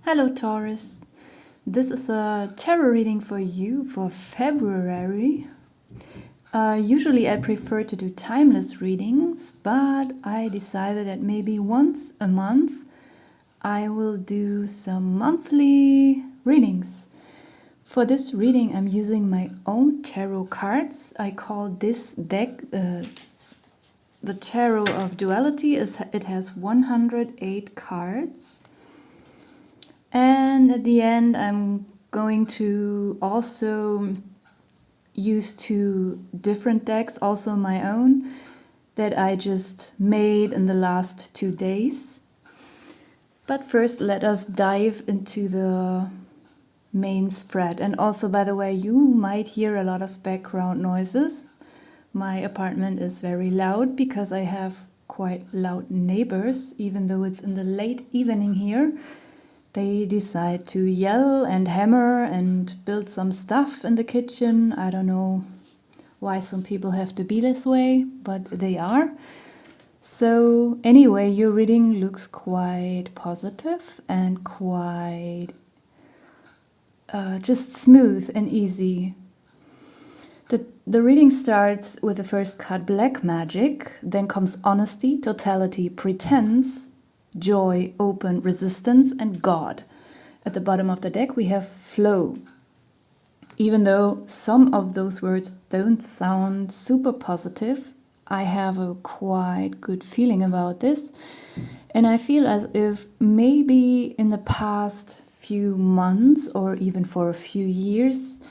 Hello, Taurus. This is a tarot reading for you for February. Usually I prefer to do timeless readings, but I decided that maybe once a month I will do some monthly readings. For this reading, I'm using my own tarot cards. I call this deck the Tarot of Duality. It has 108 cards. And at the end, I'm going to also use two different decks, also my own, that I just made in the last 2 days. But first, let us dive into the main spread. And also, by the way, you might hear a lot of background noises. My apartment is very loud because I have quite loud neighbors, even though it's in the late evening here. They decide to yell and hammer and build some stuff in the kitchen. I don't know why some people have to be this way, but they are. So anyway, your reading looks quite positive and quite just smooth and easy. The reading starts with the first card, Black Magic, then comes Honesty, Totality, Pretense, Joy, Open, Resistance, and God. At the bottom of the deck we have Flow. Even though some of those words don't sound super positive, I have a quite good feeling about this. And I feel as if maybe in the past few months or even for a few years,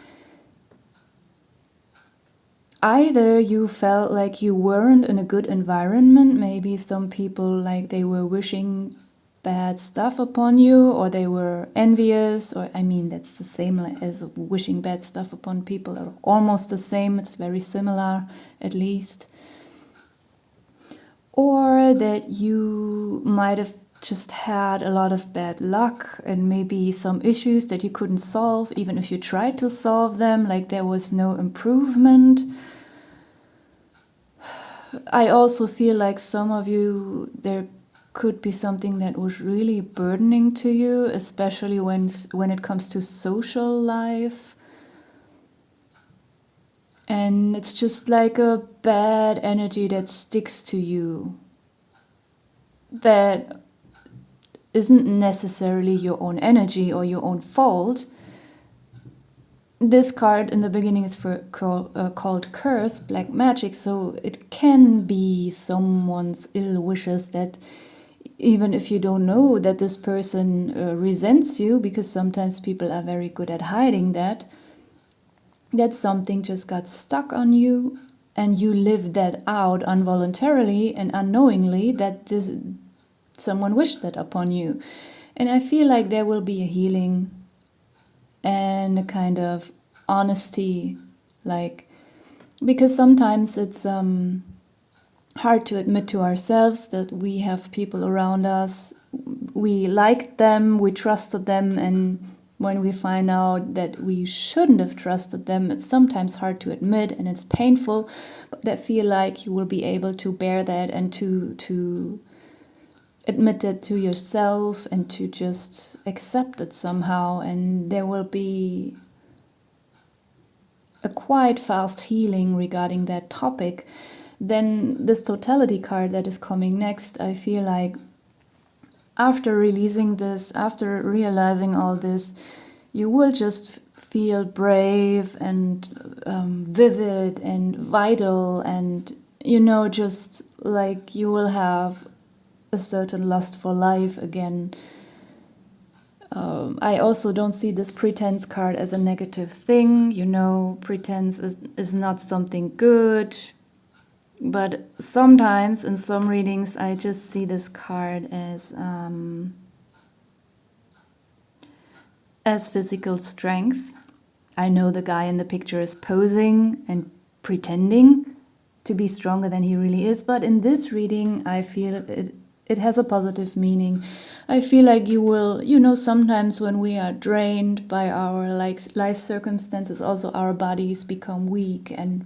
either you felt like you weren't in a good environment, maybe some people like they were wishing bad stuff upon you, or they were envious, or I mean that's the same as wishing bad stuff upon people, or almost the same, it's very similar at least. Or that you might have just had a lot of bad luck and maybe some issues that you couldn't solve, even if you tried to solve them, like there was no improvement. I also feel like some of you, there could be something that was really burdening to you, especially when it comes to social life. And it's just like a bad energy that sticks to you, that isn't necessarily your own energy or your own fault. This card in the beginning is called Curse, Black Magic, so it can be someone's ill wishes, that even if you don't know that this person resents you, because sometimes people are very good at hiding that something just got stuck on you and you lived that out involuntarily and unknowingly, that someone wished that upon you. And I feel like there will be a healing and a kind of honesty, like, because sometimes it's hard to admit to ourselves that we have people around us, we liked them, we trusted them, and when we find out that we shouldn't have trusted them, it's sometimes hard to admit and it's painful, but I feel like you will be able to bear that and to admit it to yourself and to just accept it somehow, and there will be a quite fast healing regarding that topic. Then this Totality card that is coming next, I feel like after releasing this, after realizing all this, you will just feel brave and vivid and vital, and just like you will have a certain lust for life again. I also don't see this Pretense card as a negative thing. Pretense is not something good. But sometimes in some readings I just see this card as physical strength. I know the guy in the picture is posing and pretending to be stronger than he really is, but in this reading I feel it has a positive meaning. I feel like you will, sometimes when we are drained by our life circumstances, also our bodies become weak, and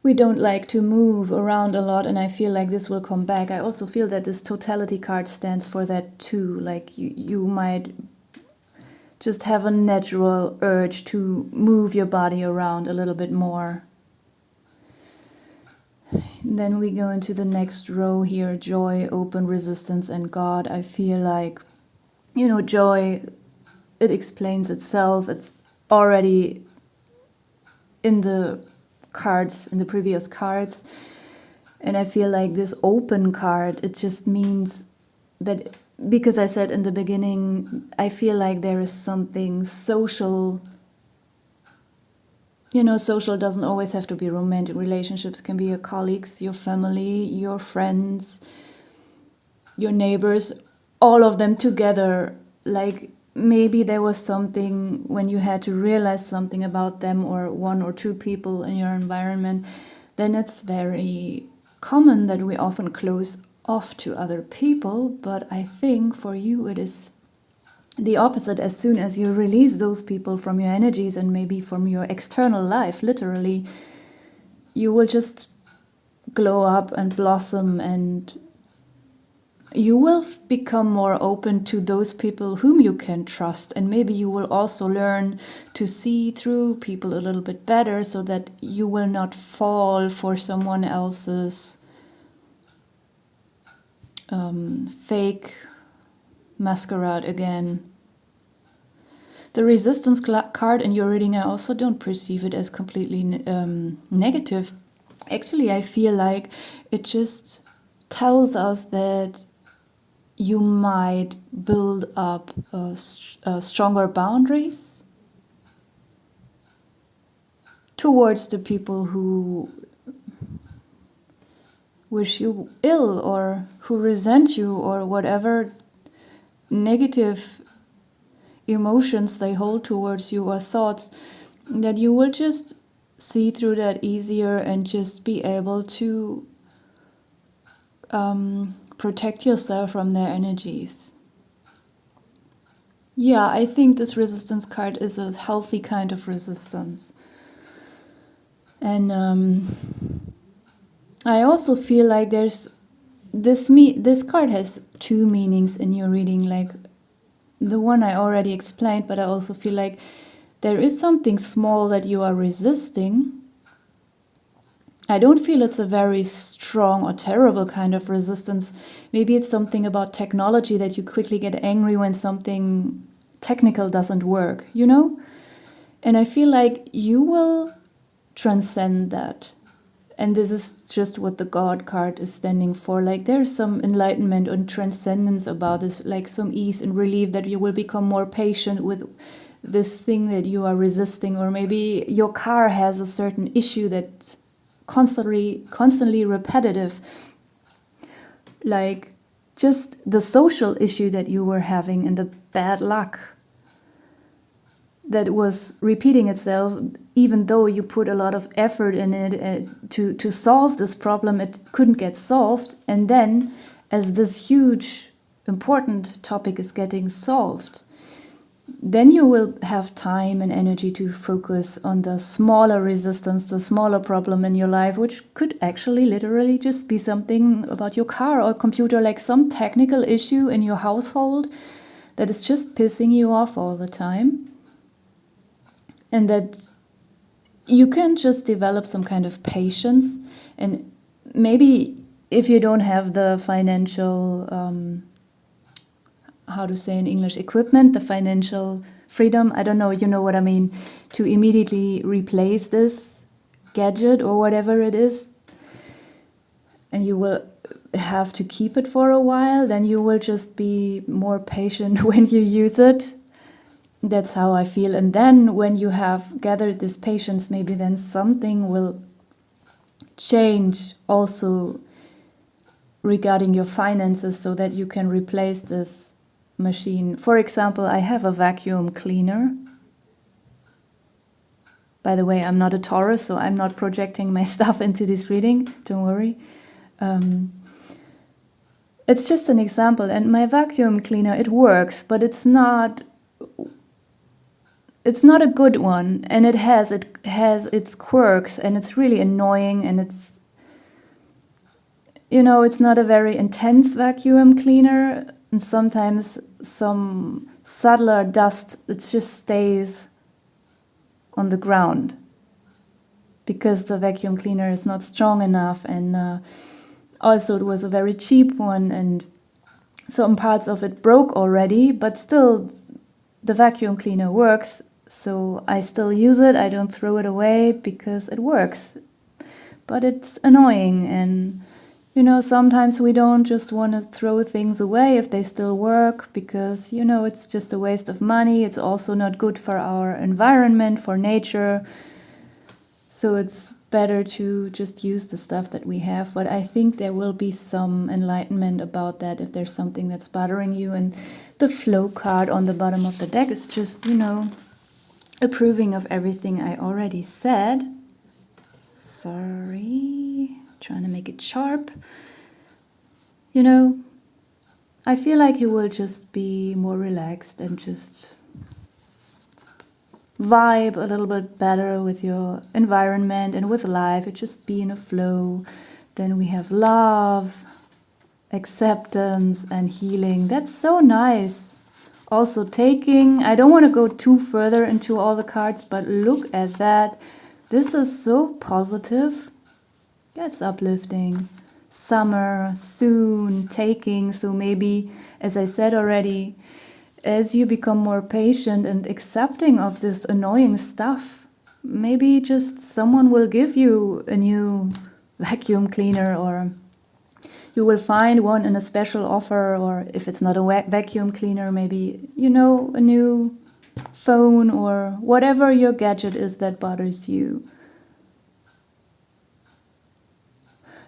we don't like to move around a lot, and I feel like this will come back. I also feel that this totality card stands for that too. Like you might just have a natural urge to move your body around a little bit more. Then we go into the next row here, joy, open, resistance, and God. I feel like, joy, it explains itself. It's already in the cards, in the previous cards. And I feel like this open card, it just means that, because I said in the beginning, I feel like there is something social. Social doesn't always have to be romantic. Relationships can be your colleagues, your family, your friends, your neighbors, all of them together. Like maybe there was something when you had to realize something about them or one or two people in your environment, then it's very common that we often close off to other people. But I think for you it is the opposite. As soon as you release those people from your energies and maybe from your external life, literally, you will just glow up and blossom, and you will become more open to those people whom you can trust. And maybe you will also learn to see through people a little bit better, so that you will not fall for someone else's fake masquerade again. The resistance card in your reading, I also don't perceive it as completely negative. Actually, I feel like it just tells us that you might build up stronger boundaries towards the people who wish you ill or who resent you or whatever negative emotions they hold towards you or thoughts, that you will just see through that easier and just be able to protect yourself from their energies. Yeah, I think this resistance card is a healthy kind of resistance. And I also feel like there's this card has two meanings in your reading, like the one I already explained, but I also feel like there is something small that you are resisting. I don't feel it's a very strong or terrible kind of resistance. Maybe it's something about technology that you quickly get angry when something technical doesn't work, And I feel like you will transcend that. And this is just what the God card is standing for. Like there's some enlightenment and transcendence about this, like some ease and relief, that you will become more patient with this thing that you are resisting. Or maybe your car has a certain issue that's constantly repetitive. Like just the social issue that you were having and the bad luck that was repeating itself, even though you put a lot of effort in it to solve this problem, it couldn't get solved. And then as this huge important topic is getting solved, then you will have time and energy to focus on the smaller resistance, the smaller problem in your life, which could actually literally just be something about your car or computer, like some technical issue in your household that is just pissing you off all the time. And that you can just develop some kind of patience. And maybe if you don't have the financial, how to say in English, equipment, the financial freedom, I don't know, you know what I mean, to immediately replace this gadget or whatever it is, and you will have to keep it for a while, then you will just be more patient when you use it. That's how I feel. And then when you have gathered this patience, maybe then something will change also regarding your finances, so that you can replace this machine. For example, I have a vacuum cleaner. By the way, I'm not a Taurus, so I'm not projecting my stuff into this reading. Don't worry. It's just an example. And my vacuum cleaner, it works, but it's not it's not a good one, and it has its quirks, and it's really annoying, and it's, you know, it's not a very intense vacuum cleaner, and sometimes some subtler dust, it just stays on the ground because the vacuum cleaner is not strong enough, and also it was a very cheap one, and some parts of it broke already, but still the vacuum cleaner works, so I still use it. I don't throw it away because it works, but it's annoying. And you know, sometimes we don't just want to throw things away if they still work, because, you know, it's just a waste of money. It's also not good for our environment, for nature. So it's better to just use the stuff that we have. But I think there will be some enlightenment about that if there's something that's bothering you. And the flow card on the bottom of the deck is just, you know, approving of everything I already said. Sorry, trying to make it sharp. You know, I feel like you will just be more relaxed and just vibe a little bit better with your environment and with life. It just be in a flow. Then we have love, acceptance, and healing. That's so nice. Also taking, I don't want to go too further into all the cards, but look at that. This is so positive. That's uplifting. Summer, soon, taking. So maybe, as I said already, as you become more patient and accepting of this annoying stuff, maybe just someone will give you a new vacuum cleaner, or you will find one in a special offer, or if it's not a vacuum cleaner, maybe, you know, a new phone or whatever your gadget is that bothers you.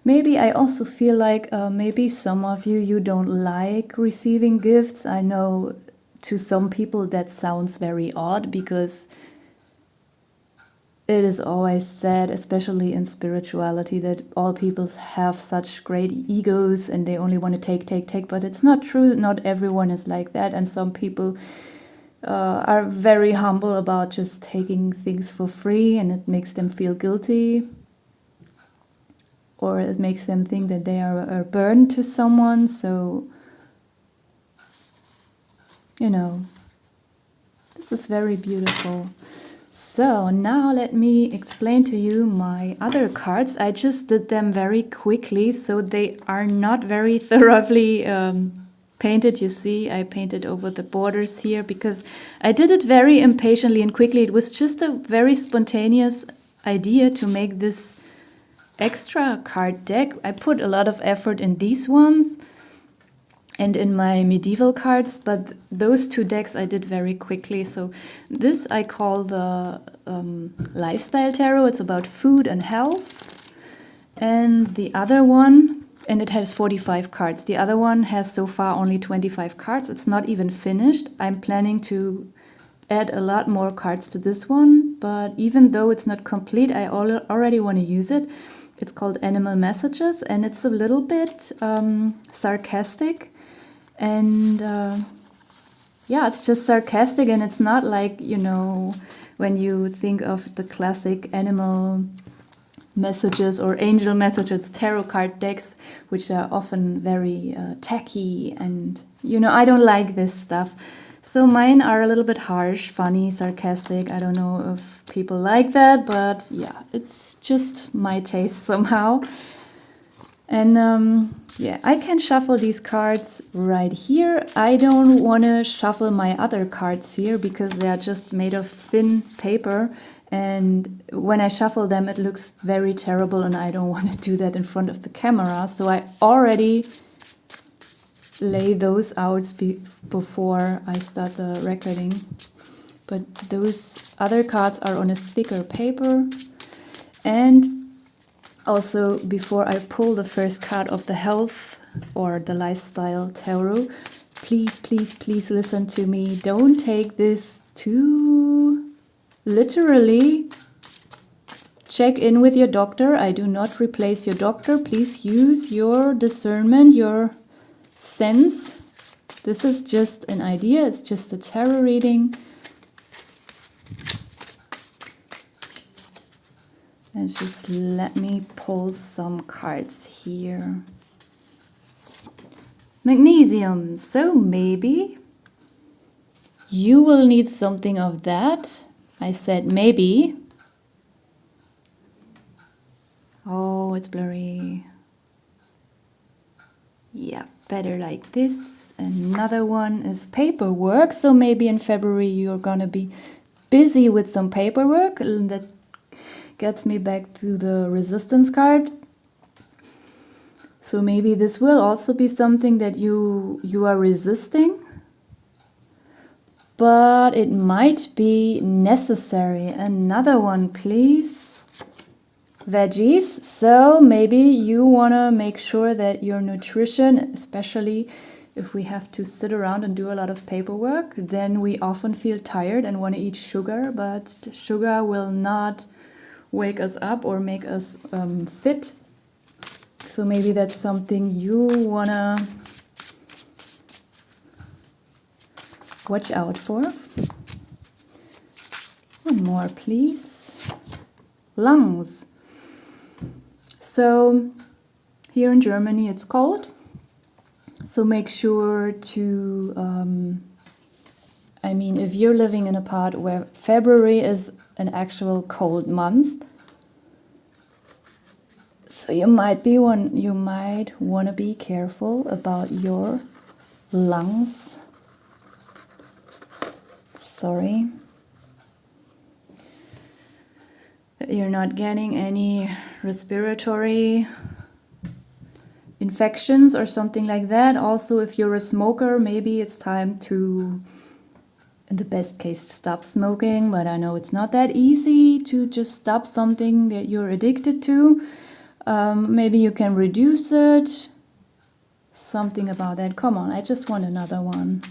Maybe I also feel like maybe some of you don't like receiving gifts. I know to some people that sounds very odd, because it is always said, especially in spirituality, that all people have such great egos and they only want to take, but it's not true. Not everyone is like that, and some people are very humble about just taking things for free, and it makes them feel guilty, or it makes them think that they are a burden to someone. So, you know, this is very beautiful. So now let me explain to you my other cards. I just did them very quickly, so they are not very thoroughly painted. You see, I painted over the borders here because I did it very impatiently and quickly. It was just a very spontaneous idea to make this extra card deck. I put a lot of effort in these ones and in my medieval cards, but those two decks I did very quickly. So this I call the lifestyle tarot. It's about food and health. And the other one, and it has 45 cards. The other one has so far only 25 cards. It's not even finished. I'm planning to add a lot more cards to this one, but even though it's not complete, I already want to use it. It's called Animal Messages, and it's a little bit sarcastic. And yeah, it's just sarcastic, and it's not like, you know, when you think of the classic animal messages or angel messages tarot card decks, which are often very tacky, and, you know, I don't like this stuff. So mine are a little bit harsh, funny, sarcastic. I don't know if people like that, but yeah, it's just my taste somehow. And yeah, I can shuffle these cards right here. I don't want to shuffle my other cards here because they are just made of thin paper. And when I shuffle them, it looks very terrible, and I don't want to do that in front of the camera. So I already lay those out before I start the recording. But those other cards are on a thicker paper. And also, before I pull the first card of the health or the lifestyle tarot, please, please, please listen to me. Don't take this too literally. Check in with your doctor. I do not replace your doctor. Please use your discernment, your sense. This is just an idea. It's just a tarot reading. And just let me pull some cards here. Magnesium. So maybe you will need something of that. I said maybe. Oh, it's blurry. Yeah, better like this. Another one is paperwork. So maybe in February you're gonna be busy with some paperwork. That gets me back to the resistance card. So maybe this will also be something that you are resisting, but it might be necessary. Another one, please. Veggies. So maybe you want to make sure that your nutrition, especially if we have to sit around and do a lot of paperwork, then we often feel tired and want to eat sugar, but sugar will not wake us up or make us fit. So maybe that's something you want to watch out for. One more, please. Lungs. So here in Germany it's cold. So make sure to, if you're living in a part where February is an actual cold month, so you might want to be careful about your lungs. Sorry. You're not getting any respiratory infections or something like that. Also, if you're a smoker, maybe it's time to, in the best case, stop smoking. But I know it's not that easy to just stop something that you're addicted to. Maybe you can reduce it. Something about that. Come on, I just want another one.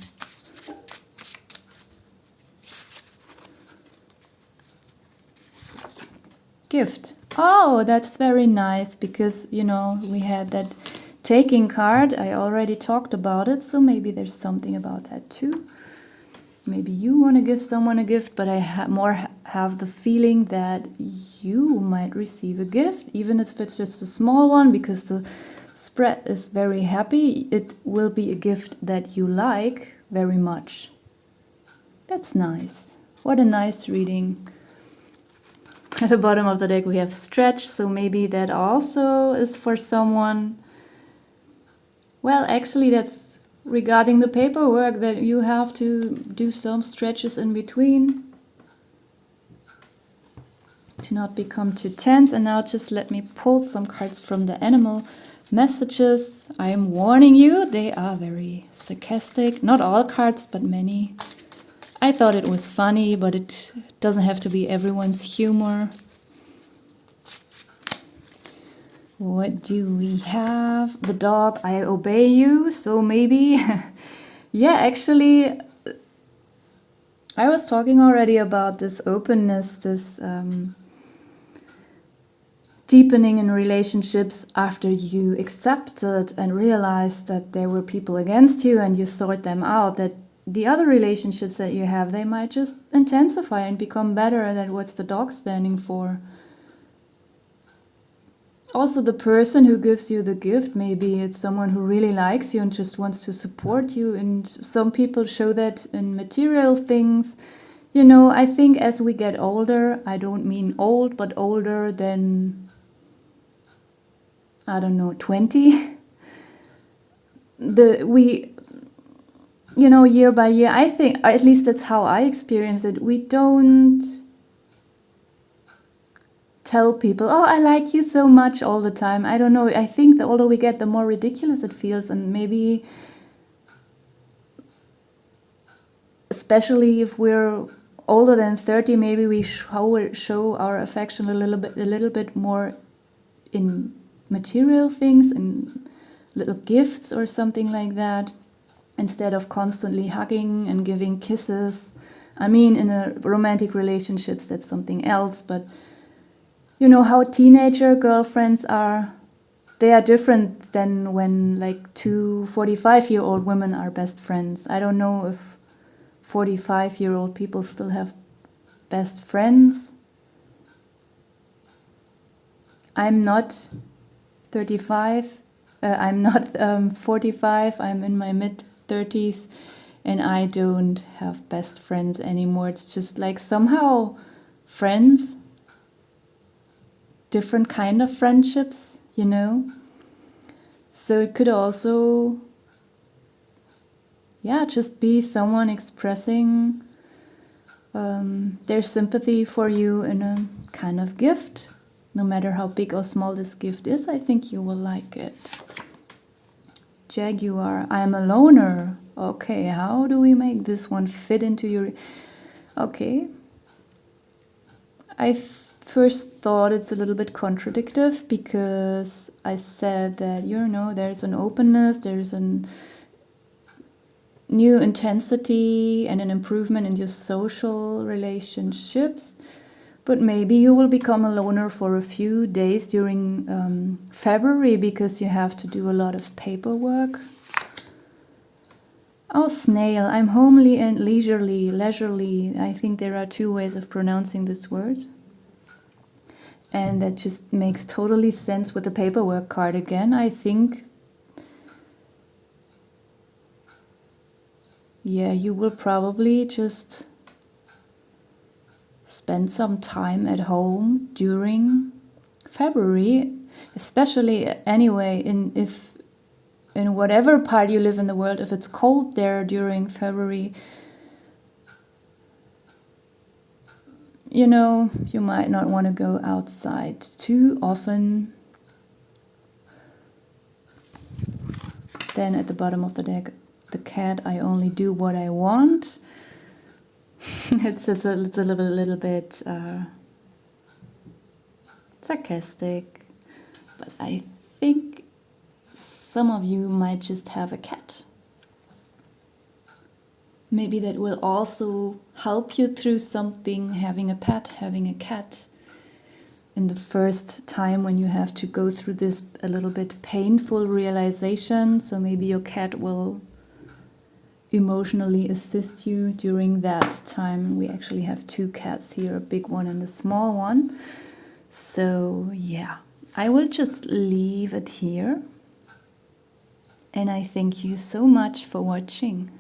Gift. Oh, that's very nice because, we had that taking card. I already talked about it, so maybe there's something about that too. Maybe you want to give someone a gift, but I have the feeling that you might receive a gift, even if it's just a small one, because the spread is very happy. It will be a gift that you like very much. That's nice. What a nice reading. At the bottom of the deck we have stretch, so maybe that also is for someone. Well, actually that's regarding the paperwork, that you have to do some stretches in between to not become too tense. And now just let me pull some cards from the animal messages. I am warning you, they are very sarcastic. Not all cards, but many. I thought it was funny, but it doesn't have to be everyone's humor. What do we have? The dog, I obey you. So maybe, yeah, actually, I was talking already about this openness, this deepening in relationships after you accepted and realized that there were people against you and you sort them out, that the other relationships that you have, they might just intensify and become better. Than what's the dog standing for? Also, the person who gives you the gift, maybe it's someone who really likes you and just wants to support you. And some people show that in material things. I think as we get older, I don't mean old, but older than, 20. Year by year, I think, at least that's how I experience it, we don't tell people, oh, I like you so much all the time. I don't know. I think the older we get, the more ridiculous it feels. And maybe, especially if we're older than 30, maybe we show our affection a little bit more in material things, in little gifts or something like that, instead of constantly hugging and giving kisses. In a romantic relationships, that's something else, but you know how teenager girlfriends are. They are different than when like two 45-year-old women are best friends. I don't know if 45-year-old people still have best friends. I'm not 35, I'm not 45, I'm in my mid-30s, and I don't have best friends anymore. It's just like somehow friends, different kind of friendships, you know? So it could also, yeah, just be someone expressing their sympathy for you in a kind of gift. No matter how big or small this gift is, I think you will like it. Jaguar, I'm a loner. Okay, how do we make this one fit into your... Okay. I first thought it's a little bit contradictive because I said that, you know, there's an openness, there's a new intensity and an improvement in your social relationships. But maybe you will become a loner for a few days during February because you have to do a lot of paperwork. Oh, snail. I'm homely and leisurely. I think there are two ways of pronouncing this word. And that just makes totally sense with the paperwork card again. I think, yeah, you will probably just spend some time at home during February, especially anyway, in whatever part you live in the world, if it's cold there during February, you know, you might not want to go outside too often. Then at the bottom of the deck, the cat, I only do what I want. it's a little bit sarcastic, but I think some of you might just have a cat. Maybe that will also help you through something, having a pet, having a cat. In the first time when you have to go through this a little bit painful realization, so maybe your cat will emotionally assist you during that time. We actually have two cats here, a big one and a small one. So yeah, I will just leave it here. And I thank you so much for watching.